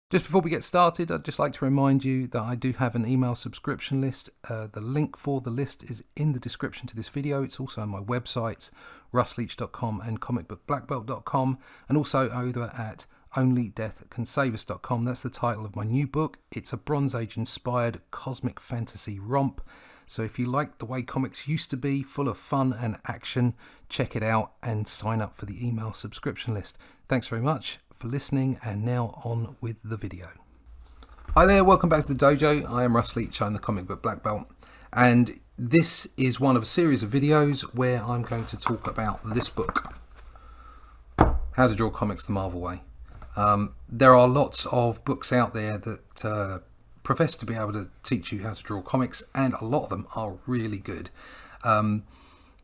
Just before we get started, I'd just like to remind you that I do have an email subscription list. The link for the list is in the description to this video. It's also on my websites, russleach.com and comicbookblackbelt.com, and also over at onlydeathcansaveus.com. That's the title of my new book. It's a Bronze Age inspired cosmic fantasy romp. So if you like the way comics used to be, full of fun and action, check it out and sign up for the email subscription list. Thanks very much for listening, and now on with the video. Hi there, welcome back to the dojo. I am Russ Leach, I'm the comic book black belt, and this is one of a series of videos where I'm going to talk about this book, How to Draw Comics the Marvel Way. There are lots of books out there that profess to be able to teach you how to draw comics, and a lot of them are really good.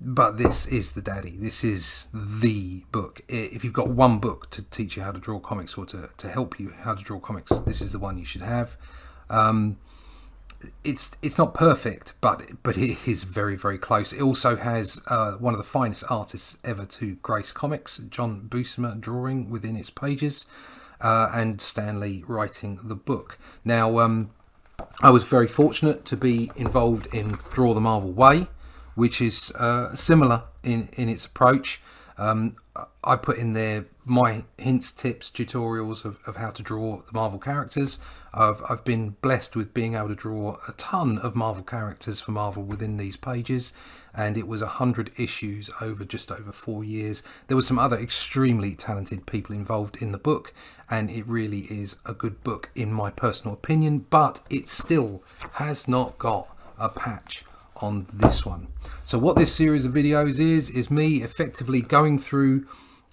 But this is the daddy. This is the book. If you've got one book to teach you how to draw comics, or to help you how to draw comics, this is the one you should have. It's not perfect, but it is very, very close. It also has one of the finest artists ever to grace comics, John Buscema, drawing within its pages, and Stan Lee writing the book. Now, I was very fortunate to be involved in Draw the Marvel Way, which is similar in its approach. I put in there my hints, tips, tutorials of how to draw the Marvel characters. I've been blessed with being able to draw a ton of Marvel characters for Marvel within these pages, and it was 100 issues over just over 4 years. There were some other extremely talented people involved in the book, and it really is a good book in my personal opinion, but it still has not got a patch on this one. So what this series of videos is me effectively going through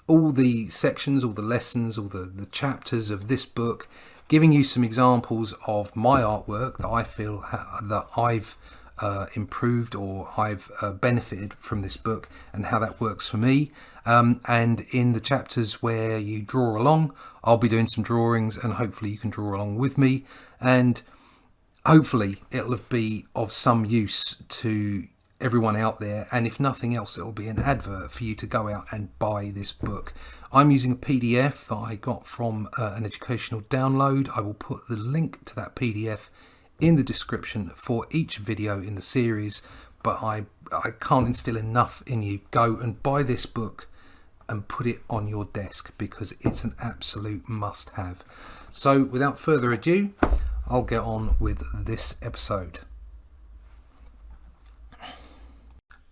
all the sections, all the lessons, all the chapters of this book, giving you some examples of my artwork that I feel that I've improved, or I've benefited from this book, and how that works for me. And in the chapters where you draw along, I'll be doing some drawings, and hopefully you can draw along with me, and hopefully it'll be of some use to everyone out there, and if nothing else, it'll be an advert for you to go out and buy this book. I'm using a PDF that I got from an educational download. I will put the link to that PDF in the description for each video in the series, but I can't instill enough in you. Go and buy this book and put it on your desk, because it's an absolute must-have. So without further ado, I'll get on with this episode.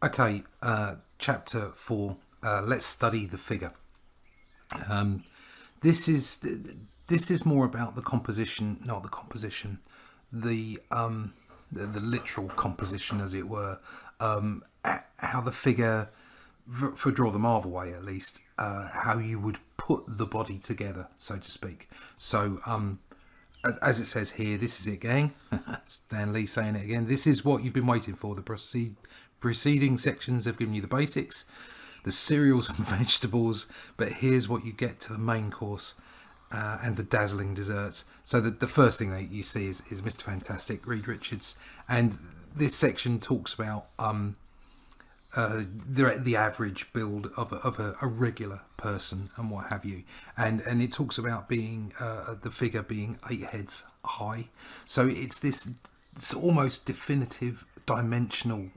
Okay, chapter 4. Let's study the figure. This is more about the composition, not the composition, the literal composition, as it were. How the figure, for Draw the Marvel Way at least, how you would put the body together, so to speak. So as it says here, this is it, gang. Stan Lee saying it again. This is what you've been waiting for. The preceding sections have given you the basics, the cereals and vegetables, but here's what you get to the main course, and the dazzling desserts. So the first thing that you see is Mr. Fantastic, Reed Richards, and this section talks about the average build of a regular person and what have you, and it talks about being the figure being 8 heads high. So it's almost definitive dimensional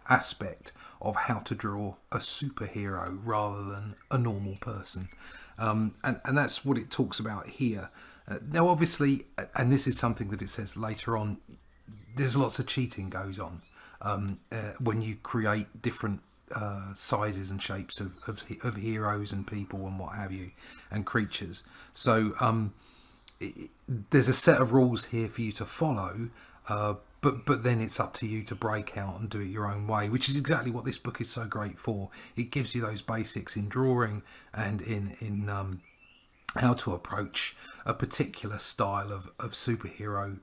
aspect of how to draw a superhero rather than a normal person, and that's what it talks about here. Now obviously, and this is something that it says later on, there's lots of cheating goes on when you create different sizes and shapes of heroes and people and what have you, and creatures. So there's a set of rules here for you to follow, but then it's up to you to break out and do it your own way, which is exactly what this book is so great for. It gives you those basics in drawing and in how to approach a particular style of superhero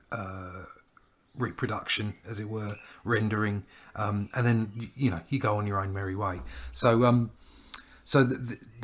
reproduction, as it were, rendering, and then you go on your own merry way. So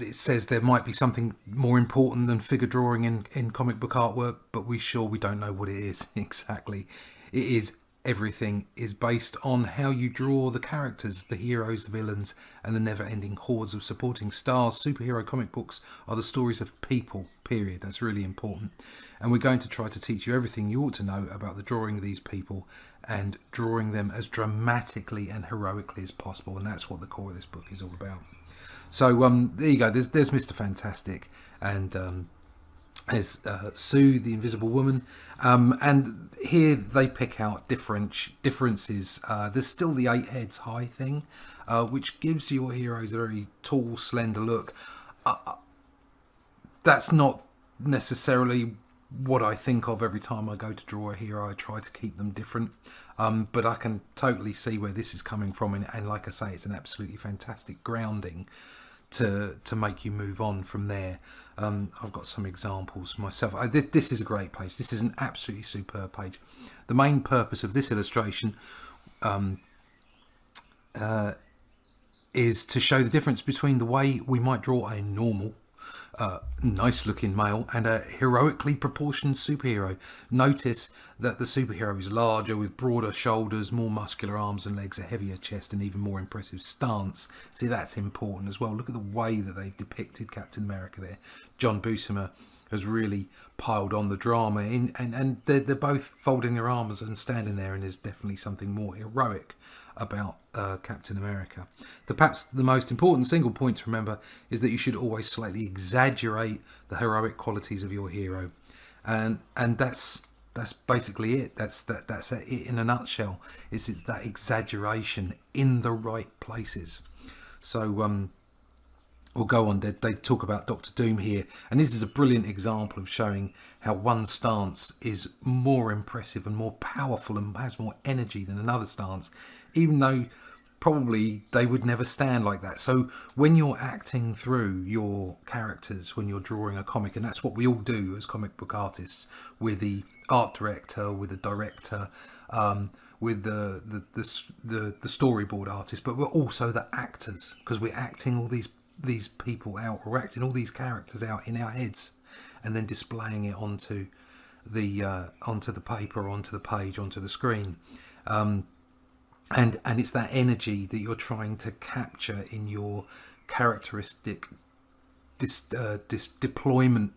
it says there might be something more important than figure drawing in comic book artwork, but we don't know what it is exactly. It is everything is based on how you draw the characters, the heroes, the villains, and the never-ending hordes of supporting stars. Superhero comic books are the stories of people, period. That's really important. And we're going to try to teach you everything you ought to know about the drawing of these people and drawing them as dramatically and heroically as possible. And that's what the core of this book is all about. So there you go. There's Mr. Fantastic, and there's Sue, the Invisible Woman, and here they pick out differences. There's still the 8 heads high thing, which gives your heroes a very tall, slender look. That's not necessarily what I think of every time I go to draw a hero. I try to keep them different, but I can totally see where this is coming from, and like I say, it's an absolutely fantastic grounding to make you move on from there. I've got some examples myself. This is a great page. This is an absolutely superb page. The main purpose of this illustration is to show the difference between the way we might draw a normal nice looking male and a heroically proportioned superhero. Notice that the superhero is larger, with broader shoulders, more muscular arms and legs, a heavier chest, and even more impressive stance. See, that's important as well. Look at the way that they've depicted Captain America there. John Buscema has really piled on the drama and they're both folding their arms and standing there, and there's definitely something more heroic about Captain America. Perhaps the most important single point to remember is that you should always slightly exaggerate the heroic qualities of your hero, and that's basically it. That's it in a nutshell. It's that exaggeration in the right places. So we'll go on. They talk about Doctor Doom here, and this is a brilliant example of showing how one stance is more impressive and more powerful and has more energy than another stance, even though probably they would never stand like that. So when you're acting through your characters, when you're drawing a comic, and that's what we all do as comic book artists, with the art director, with the director, with the storyboard artist, but we're also the actors, because we're acting all these people out. We're acting all these characters out in our heads, and then displaying it onto the paper, onto the page, onto the screen. And it's that energy that you're trying to capture in your characteristic deployment,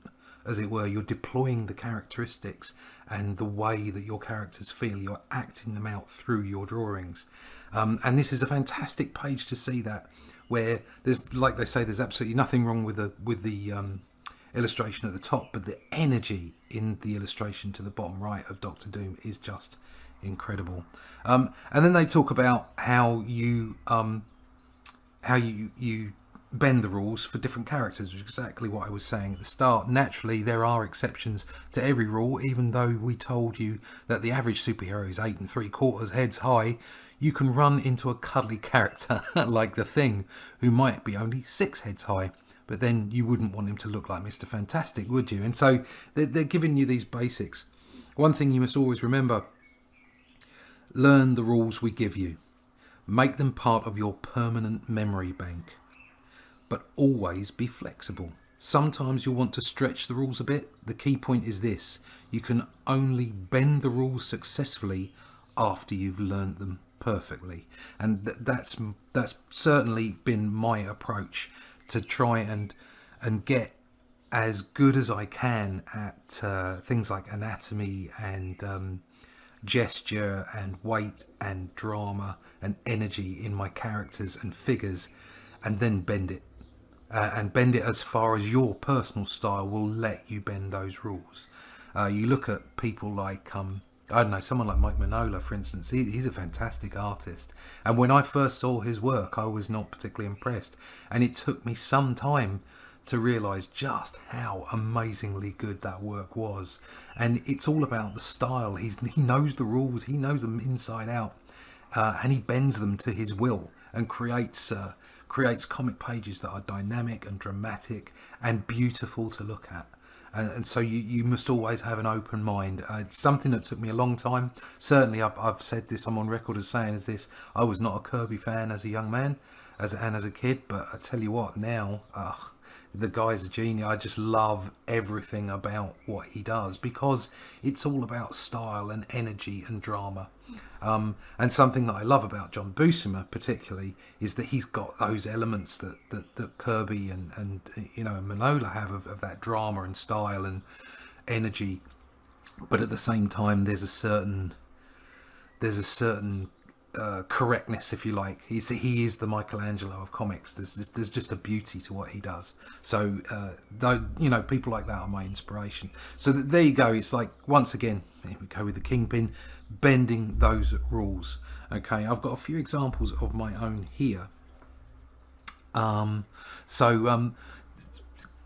as it were. You're deploying the characteristics and the way that your characters feel. You're acting them out through your drawings. And this is a fantastic page to see that, where there's, like they say, there's absolutely nothing wrong with the illustration at the top, but the energy in the illustration to the bottom right of Doctor Doom is just incredible. And then they talk about how you bend the rules for different characters, which is exactly what I was saying at the start. Naturally, there are exceptions to every rule. Even though we told you that the average superhero is 8 3/4 heads high, you can run into a cuddly character like the Thing, who might be only 6 heads high, but then you wouldn't want him to look like Mr. Fantastic, would you? And so they're giving you these basics. One thing you must always remember: learn the rules we give you. Make them part of your permanent memory bank. But always be flexible. Sometimes you'll want to stretch the rules a bit. The key point is this: you can only bend the rules successfully after you've learned them perfectly. And that's certainly been my approach, to try and get as good as I can at things like anatomy and gesture and weight and drama and energy in my characters and figures, and then bend it. And bend it as far as your personal style will let you bend those rules. You look at people like, I don't know, someone like Mike Mignola, for instance. He's a fantastic artist. And when I first saw his work, I was not particularly impressed. And it took me some time to realise just how amazingly good that work was. And it's all about the style. He knows the rules. He knows them inside out. And he bends them to his will and creates comic pages that are dynamic and dramatic and beautiful to look at. And so you must always have an open mind. It's something that took me a long time. Certainly, I've said this, I'm on record as saying as this: I was not a Kirby fan as a young man. as a kid, but I tell you what, now, the guy's a genius. I just love everything about what he does because it's all about style and energy and drama. And something that I love about John Buscema particularly is that he's got those elements that Kirby and Manola have of that drama and style and energy, but at the same time there's a certain correctness, if you like. He is the Michelangelo of comics. There's just a beauty to what he does. So people like that are my inspiration. So there you go. It's like, once again, here we go with the Kingpin, bending those rules. Okay, I've got a few examples of my own here.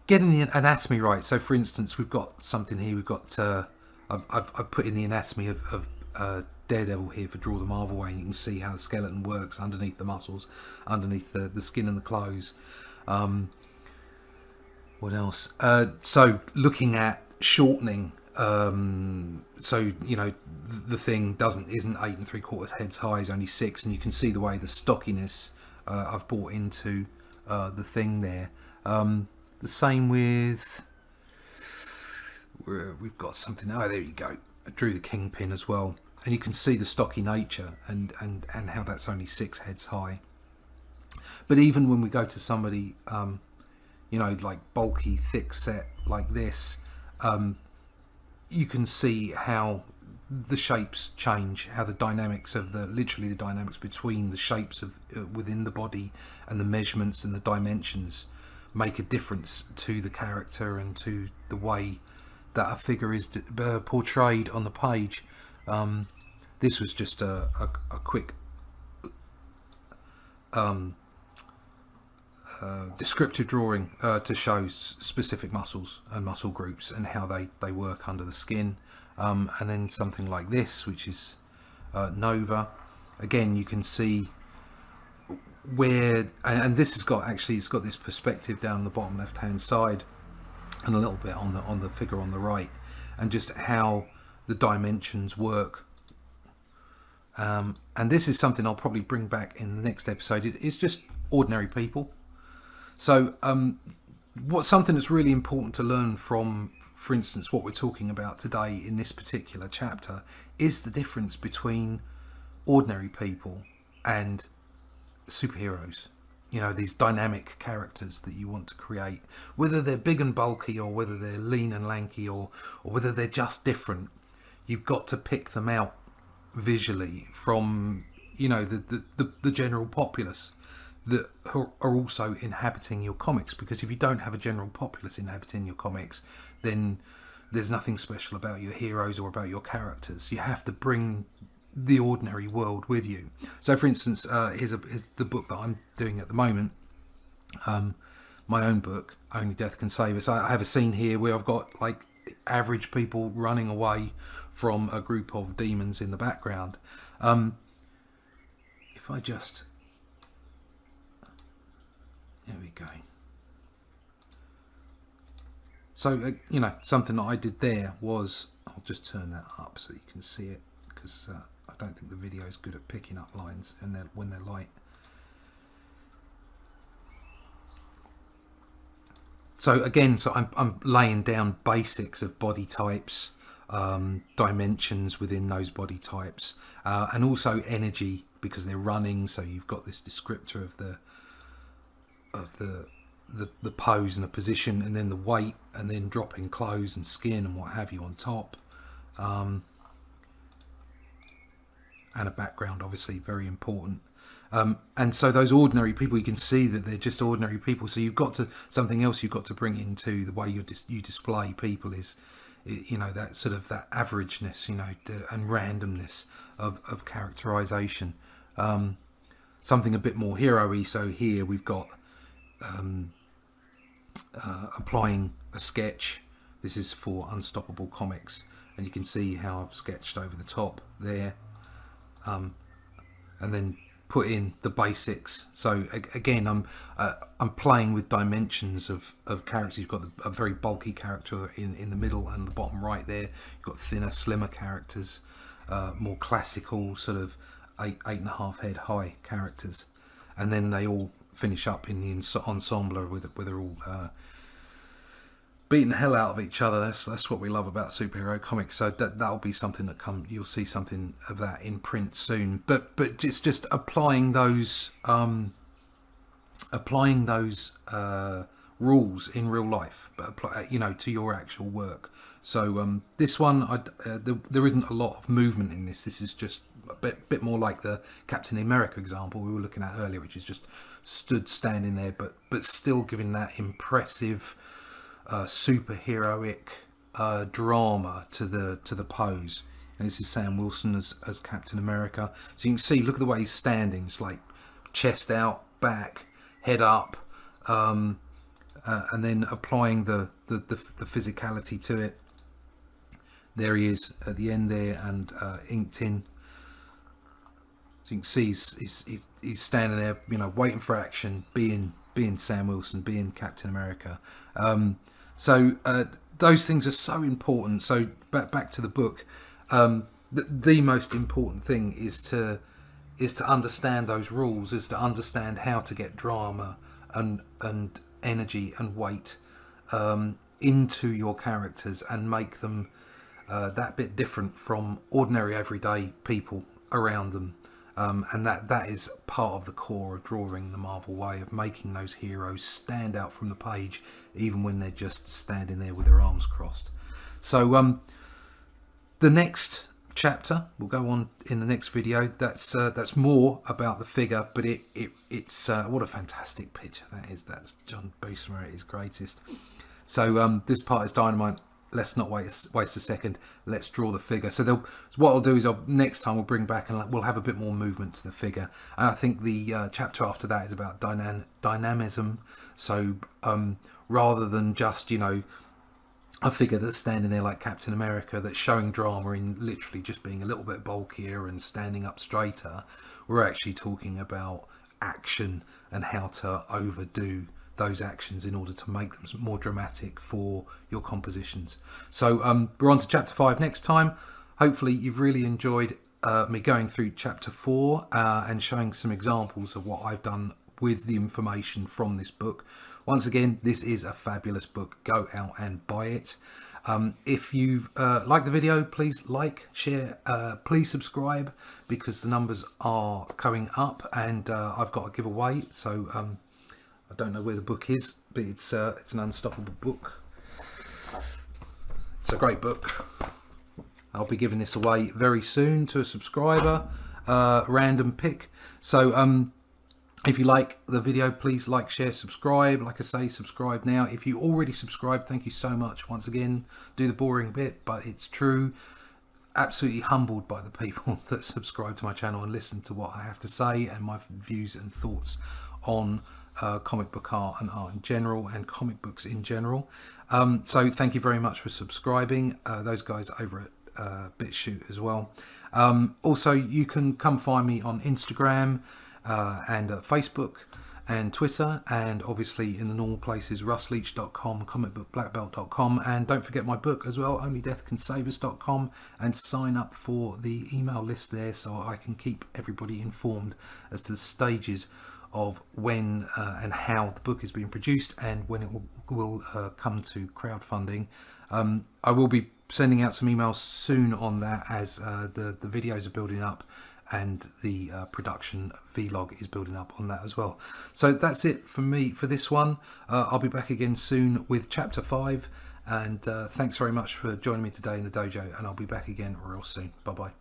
Getting the anatomy right. So for instance, we've got something here. We've got I've put in the anatomy of Daredevil here for Draw the Marvel Way, and you can see how the skeleton works underneath the muscles, underneath the skin and the clothes. What else? So looking at shortening, the Thing isn't 8 3/4 heads high, is only 6, and you can see the way the stockiness I've brought into the Thing there. The same with, we've got something. Oh, there you go. I drew the Kingpin as well. And you can see the stocky nature and how that's only 6 heads high. But even when we go to somebody, like bulky, thick set like this, you can see how the shapes change, how the dynamics of the dynamics between the shapes of within the body and the measurements and the dimensions make a difference to the character and to the way that a figure is portrayed on the page. This was just a quick descriptive drawing to show specific muscles and muscle groups and how they work under the skin. And then something like this, which is Nova. Again, you can see where, and this has got, actually, it's got this perspective down the bottom left hand side and a little bit on the figure on the right, and just how the dimensions work. And this is something I'll probably bring back in the next episode. It's just ordinary people. So what's something that's really important to learn from, for instance, what we're talking about today in this particular chapter, is the difference between ordinary people and superheroes. These dynamic characters that you want to create, whether they're big and bulky or whether they're lean and lanky or whether they're just different. You've got to pick them out visually from the general populace that are also inhabiting your comics, because if you don't have a general populace inhabiting your comics, then there's nothing special about your heroes or about your characters. You have to bring the ordinary world with you. So for instance, here's the book that I'm doing at the moment, my own book, Only Death Can Save Us. I have a scene here where I've got like average people running away from a group of demons in the background. If I just, there we go. So something that I did there was, I'll just turn that up so you can see it, because I don't think the video is good at picking up lines and when they're light. So again, I'm laying down basics of body types, dimensions within those body types, and also energy, because they're running. So you've got this descriptor of the pose and the position, and then the weight, and then dropping clothes and skin and what have you on top. And a background, obviously, very important. And so those ordinary people, you can see that they're just ordinary people. So you've got to, something else you've got to bring into the way you display people is, that sort of that averageness, and randomness of characterization. Something a bit more hero-y. So here we've got applying a sketch. This is for Unstoppable Comics, and you can see how I've sketched over the top there. And then put in the basics. So again, I'm playing with dimensions of characters. You've got a very bulky character in the middle and the bottom right there. You've got thinner, slimmer characters, more classical sort of 8.5 head high characters, and then they all finish up in the ensemble where they're all beating the hell out of each other. That's what we love about superhero comics. So that'll be something that you'll see something of that in print soon. But it's just applying those rules in real life, but apply, to your actual work. So this one, there isn't a lot of movement in this. This is just a bit more like the Captain America example we were looking at earlier, which is just standing there, but still giving that impressive superheroic drama to the pose. And this is Sam Wilson as Captain America. So you can see, look at the way he's standing. It's like chest out, back, head up, and then applying the physicality to it. There he is at the end there, and inked in. So you can see he's standing there, waiting for action, being Sam Wilson, being Captain America. So those things are so important. So back to the book. The most important thing is to understand those rules, is to understand how to get drama and energy and weight into your characters and make them that bit different from ordinary everyday people around them. And that is part of the core of drawing the Marvel way, of making those heroes stand out from the page, even when they're just standing there with their arms crossed. So the next chapter will go on in the next video. That's more about the figure, but it's what a fantastic picture that is. That's John Buscema at his greatest. So this part is dynamite. Let's not waste a second. Let's draw the figure. So what I'll do is next time we'll bring back and we'll have a bit more movement to the figure. And I think the chapter after that is about dynamism. So rather than just a figure that's standing there like Captain America, that's showing drama in literally just being a little bit bulkier and standing up straighter, we're actually talking about action and how to overdo those actions in order to make them more dramatic for your compositions. So we're on to chapter 5 next time. Hopefully you've really enjoyed me going through chapter 4 and showing some examples of what I've done with the information from this book. Once again, this is a fabulous book. Go out and buy it. If you've liked the video, please like, share, please subscribe, because the numbers are going up, and I've got a giveaway. So I don't know where the book is, but it's an unstoppable book. It's a great book. I'll be giving this away very soon to a subscriber, random pick. So if you like the video, please like, share, subscribe. Like I say, subscribe now. If you already subscribed, thank you so much. Once again, do the boring bit, but it's true. Absolutely humbled by the people that subscribe to my channel and listen to what I have to say and my views and thoughts on comic book art and art in general, and comic books in general. So thank you very much for subscribing. Those guys over at BitChute as well. Also, you can come find me on Instagram and Facebook and Twitter, and obviously in the normal places, russleach.com, comicbookblackbelt.com, and don't forget my book as well, onlydeathcansavus.com, and sign up for the email list there so I can keep everybody informed as to the stages of when and how the book is being produced and when it will come to crowdfunding. I will be sending out some emails soon on that as the videos are building up and the production vlog is building up on that as well. So that's it from me for this one. I'll be back again soon with chapter 5, and thanks very much for joining me today in the dojo, and I'll be back again real soon. Bye bye.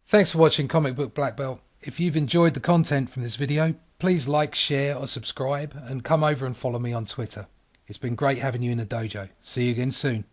Thanks for watching Comic Book Black Belt. If you've enjoyed the content from this video, please like, share or subscribe, and come over and follow me on Twitter. It's been great having you in the dojo. See you again soon.